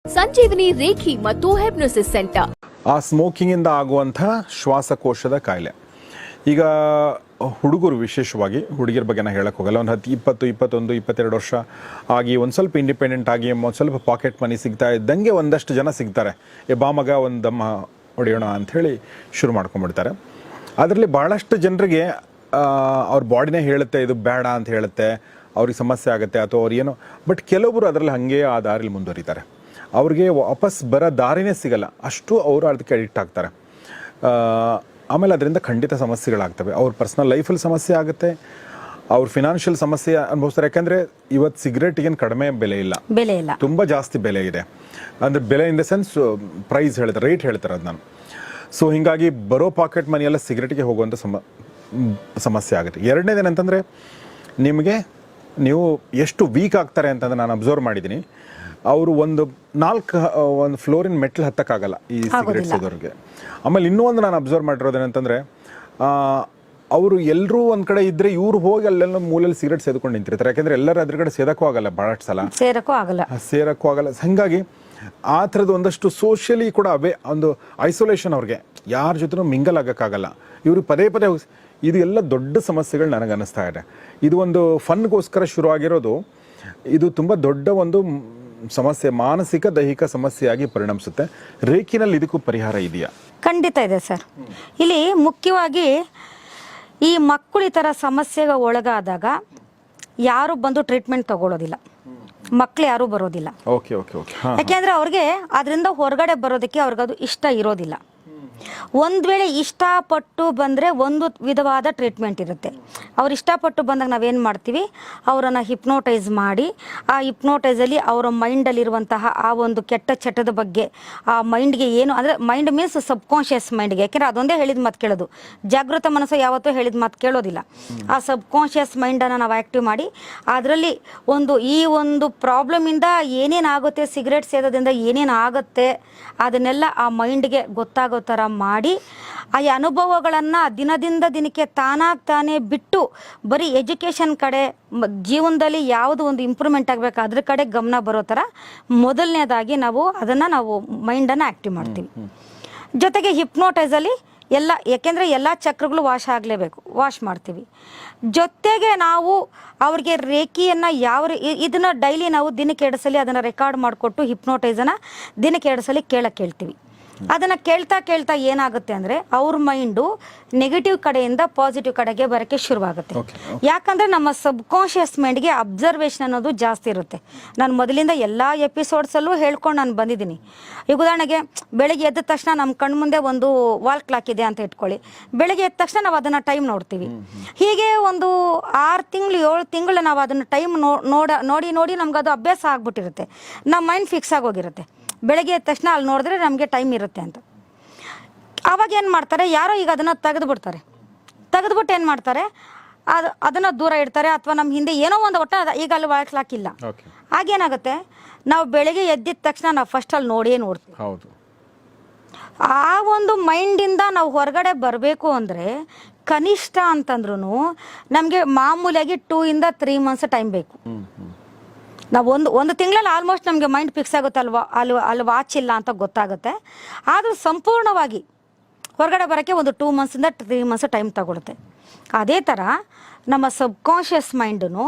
ಸಂಜೀವಿನಿ reiki ಮತ್ತು ಹೆಪ್ನೋಸಿಸ್ centre. ಆ ಸ್ಮೋಕಿಂಗಿಂದ ಆಗುವಂಥ ಶ್ವಾಸಕೋಶದ ಕಾಯಿಲೆ. ಈಗ ಹುಡುಗರು, ವಿಶೇಷವಾಗಿ ಹುಡುಗಿಯರ ಬಗ್ಗೆ ನಾನು ಹೇಳಕ್ಕೆ ಹೋಗಲ್ಲ, ಒಂದು 20, 21, 22 ವರ್ಷ ಆಗಿ ಒಂದು ಸ್ವಲ್ಪ ಇಂಡಿಪೆಂಡೆಂಟ್ ಆಗಿ ಒಂದು ಸ್ವಲ್ಪ ಪಾಕೆಟ್ ಮನಿ ಸಿಗ್ತಾ ಇದ್ದಂಗೆ ಒಂದಷ್ಟು ಜನ ಸಿಗ್ತಾರೆ. ಬಾ ಮಗ ಒಂದು ದಮ್ಮ ಹೊಡೆಯೋಣ ಅಂಥೇಳಿ ಶುರು ಮಾಡ್ಕೊಂಡ್ಬಿಡ್ತಾರೆ. ಅದರಲ್ಲಿ ಭಾಳಷ್ಟು ಜನರಿಗೆ ಅವ್ರ ಬಾಡಿನೇ ಹೇಳುತ್ತೆ ಇದು ಬೇಡ ಅಂತ ಹೇಳುತ್ತೆ, ಅವ್ರಿಗೆ ಸಮಸ್ಯೆ ಆಗುತ್ತೆ ಅಥವಾ ಅವ್ರು ಏನೋ. ಬಟ್ ಕೆಲವೊಬ್ಬರು ಅದರಲ್ಲಿ ಹಾಗೆ ಆ ದಾರಿಲಿ ಮುಂದುವರಿತಾರೆ. ಅವ್ರಿಗೆ ವಾಪಸ್ ಬರೋ ದಾರಿನೇ ಸಿಗಲ್ಲ, ಅಷ್ಟು ಅವರು ಅದಕ್ಕೆ ಅಡಿಕ್ಟ್ ಆಗ್ತಾರೆ. ಆಮೇಲೆ ಅದರಿಂದ ಖಂಡಿತ ಸಮಸ್ಯೆಗಳಾಗ್ತವೆ. ಅವ್ರ ಪರ್ಸ್ನಲ್ ಲೈಫಲ್ಲಿ ಸಮಸ್ಯೆ ಆಗುತ್ತೆ, ಅವ್ರ ಫಿನಾನ್ಷಿಯಲ್ ಸಮಸ್ಯೆ ಅನುಭವಿಸ್ತಾರೆ. ಯಾಕಂದರೆ ಇವತ್ತು ಸಿಗರೇಟಿಗೇನು ಕಡಿಮೆ ಬೆಲೆ ಇಲ್ಲ, ತುಂಬ ಜಾಸ್ತಿ ಬೆಲೆ ಇದೆ. ಅಂದರೆ ಬೆಲೆ ಇನ್ ದ ಸೆನ್ಸ್ ಪ್ರೈಸ್ ಹೇಳ್ತಾರೆ, ರೇಟ್ ಹೇಳ್ತಾರೆ ಅದು ನಾನು. ಸೊ ಹೀಗಾಗಿ ಬರೋ ಪಾಕೆಟ್ ಮನಿ ಎಲ್ಲ ಸಿಗರೇಟಿಗೆ ಹೋಗುವಂಥ ಸಮಸ್ಯೆ ಆಗುತ್ತೆ. ಎರಡನೇದೇನಂತಂದರೆ ನೀವು ಎಷ್ಟು ವೀಕ್ ಆಗ್ತಾರೆ ಅಂತಂದ್ರೆ ನಾನು ಅಬ್ಸರ್ವ್ ಮಾಡಿದ್ದೀನಿ. ಅವರು ಒಂದು ಫ್ಲೋರಿನ ಮೆಟ್ಲು ಹತ್ತಕ್ಕಾಗಲ್ಲ ಈ ಸಿಗರೇಟ್ ಸೇದೋರಿಗೆ. ಆಮೇಲೆ ಇನ್ನೂ ಒಂದು ನಾನು ಅಬ್ಸರ್ವ್ ಮಾಡಿರೋದೇನಂತಂದರೆ, ಅವರು ಎಲ್ಲರೂ ಒಂದು ಕಡೆ ಇದ್ದರೆ ಇವ್ರು ಹೋಗಿ ಅಲ್ಲೆಲ್ಲ ಮೂಲೆಯಲ್ಲಿ ಸಿಗರೇಟ್ ಸೇದ್ಕೊಂಡು ನಿಂತಿರ್ತಾರೆ. ಯಾಕೆಂದರೆ ಎಲ್ಲರೂ ಅದ್ರ ಕಡೆ ಸೇದಕ್ಕೂ ಆಗಲ್ಲ, ಭಾಳಷ್ಟು ಸಲ ಸೇರಕ್ಕೂ ಆಗಲ್ಲ. ಹಾಗಾಗಿ ಆ ಥರದ್ದು ಒಂದಷ್ಟು ಸೋಷಿಯಲಿ ಕೂಡ ಒಂದು ಐಸೋಲೇಷನ್, ಅವ್ರಿಗೆ ಯಾರ ಜೊತೆನೂ ಮಿಂಗಲ್ ಆಗೋಕ್ಕಾಗಲ್ಲ. ಇವರು ಪದೇ ಇದು ಎಲ್ಲ ದೊಡ್ಡ ಸಮಸ್ಯೆಗಳು ನನಗೆ ಅನ್ನಿಸ್ತಾ ಇದೆ. ಇದು ಒಂದು ಫನ್ಗೋಸ್ಕರ ಶುರುವಾಗಿರೋದು, ಇದು ತುಂಬ ದೊಡ್ಡ ಒಂದು ಸಮಸ್ಯೆ, ಮಾನಸಿಕ ದೈಹಿಕ ಸಮಸ್ಯೆಯಾಗಿ ಪರಿಣಮಿಸುತ್ತೆ. ರೇಖಿನಲ್ಲಿ ಇದಕ್ಕೂ ಪರಿಹಾರ ಇದೆಯಾ? ಖಂಡಿತ ಇದೆ ಸರ್. ಇಲ್ಲಿ ಮುಖ್ಯವಾಗಿ ಈ ಮಕ್ಕಳು ಈ ಥರ ಸಮಸ್ಯೆಗೆ ಒಳಗಾದಾಗ ಯಾರು ಬಂದು ಟ್ರೀಟ್ಮೆಂಟ್ ತಗೊಳ್ಳೋದಿಲ್ಲ, ಮಕ್ಕಳು ಯಾರೂ ಬರೋದಿಲ್ಲ. ಯಾಕೆಂದರೆ ಅವ್ರಿಗೆ ಅದರಿಂದ ಹೊರಗಡೆ ಬರೋದಕ್ಕೆ ಅವ್ರಿಗದು ಇಷ್ಟ ಇರೋದಿಲ್ಲ. ಒಂದು ವೇಳೆ ಇಷ್ಟಪಟ್ಟು ಬಂದರೆ ಒಂದು ವಿಧವಾದ ಟ್ರೀಟ್ಮೆಂಟ್ ಇರುತ್ತೆ. ಅವ್ರು ಇಷ್ಟಪಟ್ಟು ಬಂದಾಗ ನಾವೇನು ಮಾಡ್ತೀವಿ, ಅವರನ್ನು ಹಿಪ್ನೋಟೈಸ್ ಮಾಡಿ ಆ ಹಿಪ್ನೋಟೈಸಲ್ಲಿ ಅವರ ಮೈಂಡಲ್ಲಿರುವಂತಹ ಆ ಒಂದು ಕೆಟ್ಟ ಚಟದ ಬಗ್ಗೆ, ಆ ಮೈಂಡ್ಗೆ ಏನು ಅಂದರೆ, ಮೈಂಡ್ ಮೀನ್ಸ್ ಸಬ್ಕಾನ್ಷಿಯಸ್ ಮೈಂಡ್ಗೆ. ಯಾಕೆಂದರೆ ಅದೊಂದೇ ಹೇಳಿದ ಮಾತು ಕೇಳೋದು, ಜಾಗೃತ ಮನಸ್ಸು ಯಾವತ್ತೂ ಹೇಳಿದ ಮಾತು ಕೇಳೋದಿಲ್ಲ. ಆ ಸಬ್ಕಾನ್ಷಿಯಸ್ ಮೈಂಡನ್ನು ನಾವು ಆ್ಯಕ್ಟಿವ್ ಮಾಡಿ ಅದರಲ್ಲಿ ಈ ಒಂದು ಪ್ರಾಬ್ಲಮಿಂದ ಏನೇನಾಗುತ್ತೆ, ಸಿಗರೇಟ್ ಸೇದೋದ್ರಿಂದ ಏನೇನು ಆಗುತ್ತೆ ಅದನ್ನೆಲ್ಲ ಆ ಮೈಂಡ್ಗೆ ಗೊತ್ತಾಗೋ ಥರ ಮಾಡಿ ಆ ಅನುಭವಗಳನ್ನು ದಿನದಿಂದ ದಿನಕ್ಕೆ ತಾನೇ ಬಿಟ್ಟು ಬರೀ ಎಜುಕೇಷನ್ ಕಡೆ, ಜೀವನದಲ್ಲಿ ಯಾವುದು ಒಂದು ಇಂಪ್ರೂವ್ಮೆಂಟ್ ಆಗಬೇಕು ಅದ್ರ ಕಡೆ ಗಮನ ಬರೋ ಥರ ಮೊದಲನೇದಾಗಿ ನಾವು ಮೈಂಡನ್ನು ಆ್ಯಕ್ಟಿವ್ ಮಾಡ್ತೀವಿ. ಜೊತೆಗೆ ಹಿಪ್ನೋಟೈಸಲ್ಲಿ ಯಾಕೆಂದರೆ ಎಲ್ಲ ಚಕ್ರಗಳು ವಾಶ್ ಮಾಡ್ತೀವಿ. ಜೊತೆಗೆ ನಾವು ಅವ್ರಿಗೆ ರೇಖಿಯನ್ನು ಇದನ್ನು ಡೈಲಿ ನಾವು ದಿನಕ್ಕೆ 2 ಸಲ ಅದನ್ನು ರೆಕಾರ್ಡ್ ಮಾಡಿಕೊಟ್ಟು ಹಿಪ್ನೋಟೈಸನ್ನು ದಿನಕ್ಕೆ 2 ಸಲ ಕೇಳಕ್ಕೆ ಹೇಳ್ತೀವಿ. ಅದನ್ನು ಕೇಳ್ತಾ ಏನಾಗುತ್ತೆ ಅಂದರೆ ಅವ್ರ ಮೈಂಡು ನೆಗೆಟಿವ್ ಕಡೆಯಿಂದ ಪಾಸಿಟಿವ್ ಕಡೆಗೆ ಬರೋಕ್ಕೆ ಶುರುವಾಗುತ್ತೆ. ಯಾಕಂದರೆ ನಮ್ಮ ಸಬ್ಕಾನ್ಷಿಯಸ್ ಮೈಂಡ್ಗೆ ಅಬ್ಸರ್ವೇಷನ್ ಅನ್ನೋದು ಜಾಸ್ತಿ ಇರುತ್ತೆ. ನಾನು ಮೊದಲಿಂದ ಎಲ್ಲ ಎಪಿಸೋಡ್ಸಲ್ಲೂ ಹೇಳ್ಕೊಂಡು ನಾನು ಬಂದಿದ್ದೀನಿ. ಈಗ ಉದಾಹರಣೆಗೆ ಬೆಳಗ್ಗೆ ಎದ್ದ ತಕ್ಷಣ ನಮ್ಮ ಕಣ್ಮುಂದೆ ಒಂದು ವಾಲ್ ಕ್ಲಾಕ್ ಇದೆ ಅಂತ ಇಟ್ಕೊಳ್ಳಿ. ಬೆಳಗ್ಗೆ ಎದ್ದ ತಕ್ಷಣ ನಾವು ಅದನ್ನು ಟೈಮ್ ನೋಡ್ತೀವಿ. ಹೀಗೆ ಒಂದು 6 ತಿಂಗಳು 7 ತಿಂಗಳು ನಾವು ಅದನ್ನು ಟೈಮ್ ನೋಡಿ ನಮ್ಗೆ ಅದು ಅಭ್ಯಾಸ ಆಗ್ಬಿಟ್ಟಿರುತ್ತೆ. ನಮ್ಮ ಮೈಂಡ್ ಫಿಕ್ಸ್ ಆಗೋಗಿರುತ್ತೆ. ಬೆಳಗ್ಗೆ ಎದ್ದ ತಕ್ಷಣ ಅಲ್ಲಿ ನೋಡಿದ್ರೆ ನಮಗೆ ಟೈಮ್ ಇರುತ್ತೆ ಅಂತ. ಆವಾಗ ಏನು ಮಾಡ್ತಾರೆ, ಯಾರೋ ಈಗ ಅದನ್ನು ತೆಗೆದುಬಿಟ್ಟು ಏನು ಮಾಡ್ತಾರೆ, ಅದನ್ನು ದೂರ ಇಡ್ತಾರೆ. ಅಥವಾ ನಮ್ಮ ಹಿಂದೆ ಏನೋ ಒಂದು ಒಟ್ಟು ಈಗ ಅಲ್ಲಿ ಹಾಕಿಲ್ಲ. ಆಗೇನಾಗುತ್ತೆ, ನಾವು ಬೆಳಗ್ಗೆ ಎದ್ದಿದ ತಕ್ಷಣ ನಾವು ಫಸ್ಟ್ ಅಲ್ಲಿ ನೋಡ್ತೀವಿ. ಆ ಒಂದು ಮೈಂಡಿಂದ ನಾವು ಹೊರಗಡೆ ಬರಬೇಕು ಅಂದರೆ ಕನಿಷ್ಠ ಅಂತಂದ್ರೂ ನಮಗೆ ಮಾಮೂಲಿಯಾಗಿ 2 ಇಂದ 3 ಮಂತ್ಸ್ ಟೈಮ್ ಬೇಕು. ನಾವು ಒಂದು ತಿಂಗಳಲ್ಲಿ ಆಲ್ಮೋಸ್ಟ್ ನಮಗೆ ಮೈಂಡ್ ಫಿಕ್ಸ್ ಆಗುತ್ತಲ್ವ, ಅಲ್ಲಿ ವಾಚ್ ಇಲ್ಲ ಅಂತ ಗೊತ್ತಾಗುತ್ತೆ. ಆದರೂ ಸಂಪೂರ್ಣವಾಗಿ ಹೊರಗಡೆ ಬರೋಕ್ಕೆ ಒಂದು 2 ಮಂತ್ಸಿಂದ 3 ಮಂತ್ಸ್ ಟೈಮ್ ತಗೊಳುತ್ತೆ. ಅದೇ ಥರ ನಮ್ಮ ಸಬ್ಕಾನ್ಷಿಯಸ್ ಮೈಂಡನ್ನು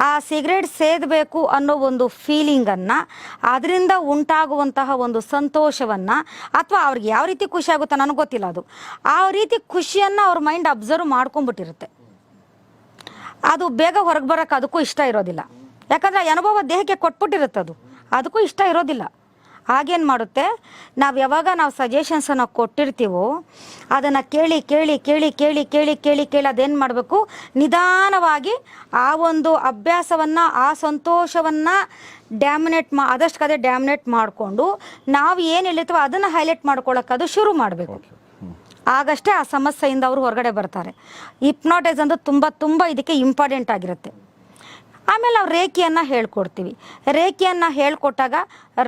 ಆ ಸಿಗರೇಟ್ ಸೇದಬೇಕು ಅನ್ನೋ ಒಂದು ಫೀಲಿಂಗನ್ನು, ಅದರಿಂದ ಉಂಟಾಗುವಂತಹ ಒಂದು ಸಂತೋಷವನ್ನು, ಅಥವಾ ಅವ್ರಿಗೆ ಯಾವ ರೀತಿ ಖುಷಿ ಆಗುತ್ತೋ ನನಗೆ ಗೊತ್ತಿಲ್ಲ, ಅದು ಆ ರೀತಿ ಖುಷಿಯನ್ನು ಅವ್ರ ಮೈಂಡ್ ಅಬ್ಸರ್ವ್ ಮಾಡ್ಕೊಂಡ್ಬಿಟ್ಟಿರುತ್ತೆ. ಅದು ಬೇಗ ಹೊರಗೆ ಬರೋಕ್ಕೆ ಅದಕ್ಕೂ ಇಷ್ಟ ಇರೋದಿಲ್ಲ. ಯಾಕಂದರೆ ಆ ಅನುಭವ ದೇಹಕ್ಕೆ ಕೊಟ್ಬಿಟ್ಟಿರುತ್ತೆ, ಅದಕ್ಕೂ ಇಷ್ಟ ಇರೋದಿಲ್ಲ. ಆಗೇನು ಮಾಡುತ್ತೆ, ನಾವು ಯಾವಾಗ ಸಜೆಷನ್ಸನ್ನು ಕೊಟ್ಟಿರ್ತೀವೋ ಅದನ್ನು ಕೇಳಿ ಅದೇನು ಮಾಡಬೇಕು, ನಿಧಾನವಾಗಿ ಆ ಒಂದು ಅಭ್ಯಾಸವನ್ನು, ಆ ಸಂತೋಷವನ್ನು ಆದಷ್ಟು ಕಡೆ ಡ್ಯಾಮಿನೇಟ್ ಮಾಡಿಕೊಂಡು ನಾವು ಏನು ಹೇಳಿರ್ತೀವೋ ಅದನ್ನು ಹೈಲೈಟ್ ಮಾಡ್ಕೊಳ್ಳೋಕೆ ಅದು ಶುರು ಮಾಡಬೇಕು. ಆಗಷ್ಟೇ ಆ ಸಮಸ್ಯೆಯಿಂದ ಅವರು ಹೊರಗಡೆ ಬರ್ತಾರೆ. ಹಿಪ್ನೋಟೈಸ್ ಅಂದ್ರೆ ತುಂಬ ಇದಕ್ಕೆ ಇಂಪಾರ್ಟೆಂಟ್ ಆಗಿರುತ್ತೆ. ಆಮೇಲೆ ನಾವು ರೇಖಿಯನ್ನು ಹೇಳ್ಕೊಡ್ತೀವಿ. ರೇಖಿಯನ್ನು ಹೇಳ್ಕೊಟ್ಟಾಗ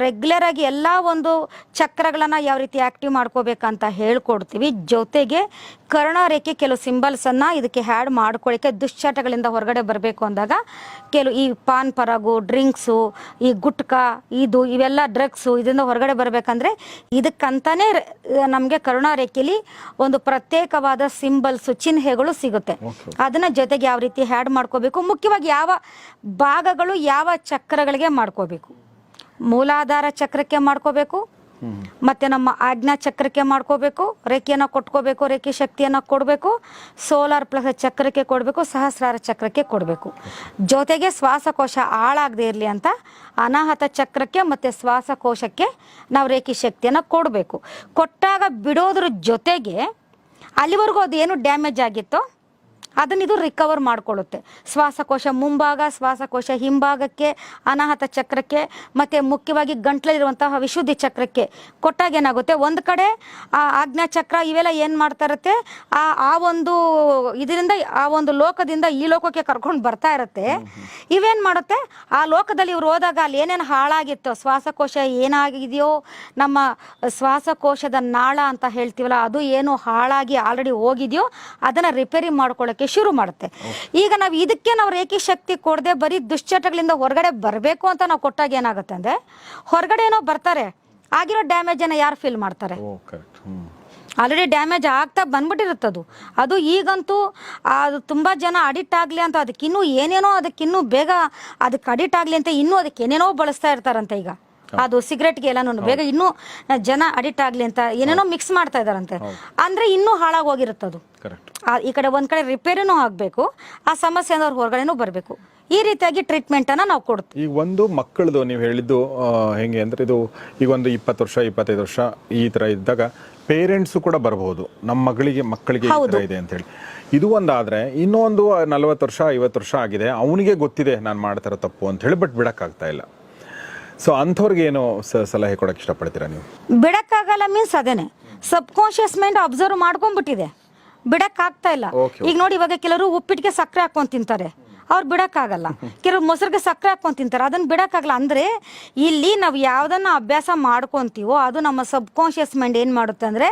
ರೆಗ್ಯುಲರ್ ಆಗಿ ಎಲ್ಲ ಒಂದು ಚಕ್ರಗಳನ್ನು ಯಾವ ರೀತಿ ಆ್ಯಕ್ಟಿವ್ ಮಾಡ್ಕೋಬೇಕಂತ ಹೇಳ್ಕೊಡ್ತೀವಿ. ಜೊತೆಗೆ ಕರ್ಣರೇಖೆ ಕೆಲವು ಸಿಂಬಲ್ಸನ್ನು ಇದಕ್ಕೆ ಹ್ಯಾಡ್ ಮಾಡ್ಕೊಳ್ಳಿಕ್ಕೆ ದುಶ್ಚಟಗಳಿಂದ ಹೊರಗಡೆ ಬರಬೇಕು ಅಂದಾಗ ಕೆಲವು ಈ ಪಾನ್ ಪರಾಗು, ಡ್ರಿಂಕ್ಸು, ಈ ಗುಟ್ಕಾ, ಇವೆಲ್ಲ ಡ್ರಗ್ಸು, ಇದರಿಂದ ಹೊರಗಡೆ ಬರಬೇಕಂದ್ರೆ ಇದಕ್ಕಂತಾನೆ ನಮಗೆ ಕರುಣಾರೇಖೆಯಲ್ಲಿ ಒಂದು ಪ್ರತ್ಯೇಕವಾದ ಸಿಂಬಲ್ಸು, ಚಿಹ್ನೆಗಳು ಸಿಗುತ್ತೆ. ಅದನ್ನ ಜೊತೆಗೆ ಯಾವ ರೀತಿ ಹ್ಯಾಡ್ ಮಾಡ್ಕೋಬೇಕು, ಮುಖ್ಯವಾಗಿ ಯಾವ ಭಾಗಗಳು ಯಾವ ಚಕ್ರಗಳಿಗೆ ಮಾಡ್ಕೋಬೇಕು. ಮೂಲಾಧಾರ ಚಕ್ರಕ್ಕೆ ಮಾಡ್ಕೋಬೇಕು, ಮತ್ತೆ ನಮ್ಮ ಆಜ್ಞಾ ಚಕ್ರಕ್ಕೆ ಮಾಡ್ಕೋಬೇಕು, ರೇಖೆಯನ್ನು ಕೊಟ್ಕೋಬೇಕು, ರೇಖೆ ಶಕ್ತಿಯನ್ನು ಕೊಡಬೇಕು, ಸೋಲಾರ್ ಪ್ಲಸ್ ಚಕ್ರಕ್ಕೆ ಕೊಡಬೇಕು, ಸಹಸ್ರಾರ ಚಕ್ರಕ್ಕೆ ಕೊಡಬೇಕು. ಜೊತೆಗೆ ಶ್ವಾಸಕೋಶ ಹಾಳಾಗದೆ ಇರಲಿ ಅಂತ ಅನಾಹತ ಚಕ್ರಕ್ಕೆ ಮತ್ತು ಶ್ವಾಸಕೋಶಕ್ಕೆ ನಾವು ರೇಖೆ ಶಕ್ತಿಯನ್ನು ಕೊಡಬೇಕು. ಕೊಟ್ಟಾಗ ಬಿಡೋದ್ರ ಜೊತೆಗೆ ಅಲ್ಲಿವರೆಗೂ ಅದು ಏನು ಡ್ಯಾಮೇಜ್ ಆಗಿತ್ತೋ ಅದನ್ನ ಇದು ರಿಕವರ್ ಮಾಡ್ಕೊಳ್ಳುತ್ತೆ. ಶ್ವಾಸಕೋಶ ಮುಂಭಾಗ, ಶ್ವಾಸಕೋಶ ಹಿಂಭಾಗಕ್ಕೆ, ಅನಾಹತ ಚಕ್ರಕ್ಕೆ, ಮತ್ತು ಮುಖ್ಯವಾಗಿ ಗಂಟ್ಲಲ್ಲಿರುವಂತಹ ವಿಶುದ್ಧಿ ಚಕ್ರಕ್ಕೆ ಕೊಟ್ಟಾಗ ಏನಾಗುತ್ತೆ, ಒಂದು ಕಡೆ ಆ ಆಜ್ಞಾ ಚಕ್ರ ಇವೆಲ್ಲ ಏನು ಮಾಡ್ತಾ ಇರುತ್ತೆ, ಆ ಒಂದು ಇದರಿಂದ ಆ ಒಂದು ಲೋಕದಿಂದ ಈ ಲೋಕಕ್ಕೆ ಕರ್ಕೊಂಡು ಬರ್ತಾ ಇರುತ್ತೆ. ಇವೇನು ಮಾಡುತ್ತೆ, ಆ ಲೋಕದಲ್ಲಿ ಇವ್ರು ಹೋದಾಗ ಅಲ್ಲಿ ಏನೇನು ಹಾಳಾಗಿತ್ತೋ, ಶ್ವಾಸಕೋಶ ಏನಾಗಿದೆಯೋ, ನಮ್ಮ ಶ್ವಾಸಕೋಶದ ನಾಳ ಅಂತ ಹೇಳ್ತೀವಲ್ಲ, ಅದು ಏನು ಹಾಳಾಗಿ ಆಲ್ರೆಡಿ ಹೋಗಿದೆಯೋ ಅದನ್ನು ರಿಪೇರಿ ಮಾಡ್ಕೊಳ್ಳೋಕ್ಕೆ ಶುರು ಮಾಡುತ್ತೆ. ಈಗ ನಾವು ರೇಖೆ ಶಕ್ತಿ ಕೊಡದೆ ಬರೀ ದುಶ್ಚಟಗಳಿಂದ ಹೊರಗಡೆ ಬರಬೇಕು ಅಂತ ನಾವು ಕೊಟ್ಟಾಗ ಏನಾಗುತ್ತೆ ಅಂದ್ರೆ, ಹೊರಗಡೆ ಏನೋ ಬರ್ತಾರೆ, ಆಗಿರೋ ಡ್ಯಾಮೇಜ್ ಅನ್ನ ಯಾರು ಫೀಲ್ ಮಾಡ್ತಾರೆ? ಆಲ್ರೆಡಿ ಡ್ಯಾಮೇಜ್ ಆಗ್ತಾ ಬಂದ್ಬಿಟ್ಟಿರುತ್ತದು. ಅದು ಈಗಂತೂ ಅದು ತುಂಬ ಜನ ಅಡಿಕ್ಟ್ ಆಗಲಿ ಅಂತ ಅದಕ್ಕಿನ್ನೂ ಏನೇನೋ, ಅದಕ್ಕಿನ್ನೂ ಬೇಗ ಅದಕ್ಕೆ ಅಡಿಕ್ಟ್ ಆಗಲಿ ಅಂತ ಇನ್ನೂ ಅದಕ್ಕೆ ಏನೇನೋ ಬಳಸ್ತಾ ಇರ್ತಾರಂತೆ. ಈಗ ಅದು ಸಿಗರೆಟ್ಗೆ ಎಲ್ಲನೂ ಬೇಗ ಇನ್ನೂ ಜನ ಅಡಿಕ್ಟ್ ಆಗಲಿ ಅಂತ ಏನೇನೋ ಮಿಕ್ಸ್ ಮಾಡ್ತಾ ಇದಾರಂತೆ. ಅಂದ್ರೆ ಇನ್ನೂ ಹಾಳಾಗಿ ಹೋಗಿರುತ್ತದು. ಈ ಕಡೆ ಒಂದ್ ಕಡೆ ರಿಪೇರಿನೂ ಆಗಬೇಕು, ಆ ಸಮಸ್ಯೆ ಅವ್ರ ಹೊರಗಡೆನೂ ಬರಬೇಕು. ಈ ರೀತಿಯಾಗಿ ಟ್ರೀಟ್ಮೆಂಟ್ ಅನ್ನ ನಾವು ಕೊಡ್ತೀವಿ. ಈಗ ಒಂದು ಮಕ್ಕಳದು ನೀವು ಹೇಳಿದ್ದು ಹೆಂಗೆ ಅಂದ್ರೆ, ಇದು ಈಗ ಒಂದು 20 ವರ್ಷ 25 ವರ್ಷ ಈ ತರ ಇದ್ದಾಗ ಪೇರೆಂಟ್ಸು ಕೂಡ ಬರಬಹುದು, ನಮ್ಮ ಮಕ್ಕಳಿಗೆ ಈ ತರ ಇದೆ ಅಂತ ಹೇಳಿ. ಇದು ಒಂದಾದ್ರೆ, ಇನ್ನೊಂದು 40 ವರ್ಷ 50 ವರ್ಷ ಆಗಿದೆ, ಅವನಿಗೆ ಗೊತ್ತಿದೆ ನಾನು ಮಾಡ್ತಾರ ತಪ್ಪು ಅಂತ ಹೇಳಿ, ಬಟ್ ಬಿಡಕ್ಕಾಗ್ತಾ ಇಲ್ಲ. ಸೊ ಅಂಥವ್ರಿಗೆ ಏನು ಸಲಹೆ ಕೊಡಕ್ಕೆ ಇಷ್ಟಪಡ್ತೀರಾ ನೀವು? ಬಿಡಕ್ಕಾಗಲ್ಲ ಮೀನ್ಸ್ ಅದೇನೆ, ಸಬ್ ಕಾನ್ಶಿಯಸ್ ಮೈಂಡ್ ಅಬ್ಸರ್ವ್ ಮಾಡ್ಕೊಂಡ್ಬಿಟ್ಟಿದೆ, ಬಿಡಕ್ಕಾಗ್ತಾ ಇಲ್ಲ. ಈಗ ನೋಡಿ, ಇವಾಗ ಕೆಲವರು ಉಪ್ಪಿಟ್ಟಿಗೆ ಸಕ್ಕರೆ ಹಾಕೊಂಡು ತಿಂತಾರೆ, ಅವ್ರು ಬಿಡಕ್ಕಾಗಲ್ಲ. ಕೆಲವರು ಮೊಸರಿಗೆ ಸಕ್ಕರೆ ಹಾಕೊಂಡು ತಿಂತಾರೆ, ಅದನ್ನ ಬಿಡಕ್ಕಾಗಲ್ಲ. ಅಂದ್ರೆ ಇಲ್ಲಿ ನಾವು ಯಾವ್ದನ್ನ ಅಭ್ಯಾಸ ಮಾಡ್ಕೊಂತೀವೋ ಅದು ನಮ್ಮ ಸಬ್ ಕಾನ್ಶಿಯಸ್ ಮೈಂಡ್ ಏನ್ ಮಾಡುತ್ತೆ ಅಂದ್ರೆ,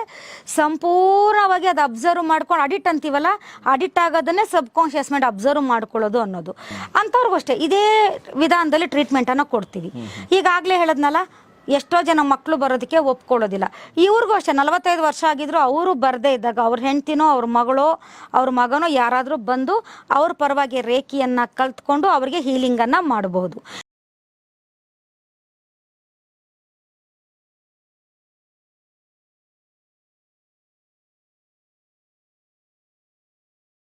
ಸಂಪೂರ್ಣವಾಗಿ ಅದು ಅಬ್ಸರ್ವ್ ಮಾಡ್ಕೊಂಡು, ಅಡಿಕ್ಟ್ ಅಂತೀವಲ್ಲ, ಅಡಿಕ್ಟ್ ಆಗೋದನ್ನೇ ಸಬ್ ಕಾನ್ಶಿಯಸ್ ಮೈಂಡ್ ಅಬ್ಸರ್ವ್ ಮಾಡ್ಕೊಳ್ಳೋದು ಅನ್ನೋದು. ಅಂಥವ್ರಿಗೂ ಅಷ್ಟೇ ಇದೇ ವಿಧಾನದಲ್ಲಿ ಟ್ರೀಟ್ಮೆಂಟ್ ಅನ್ನ ಕೊಡ್ತೀವಿ. ಈಗಾಗಲೇ ಹೇಳದ್ನಲ್ಲ, ಎಷ್ಟೋ ಜನ ಮಕ್ಕಳು ಬರೋದಕ್ಕೆ ಒಪ್ಕೊಳ್ಳೋದಿಲ್ಲ. ಇವ್ರಿಗೂ ಅಷ್ಟೇ 45 ವರ್ಷ ಆಗಿದ್ರು ಅವರು ಬರದೇ ಇದ್ದಾಗ ಅವ್ರ ಹೆಂಡ್ತಿನೋ ಅವ್ರ ಮಗಳೋ ಅವ್ರ ಮಗನೋ ಯಾರಾದರೂ ಬಂದು ಅವ್ರ ಪರವಾಗಿ ರೇಖೆಯನ್ನು ಕಲ್ತ್ಕೊಂಡು ಅವರಿಗೆ ಹೀಲಿಂಗನ್ನು ಮಾಡಬಹುದು.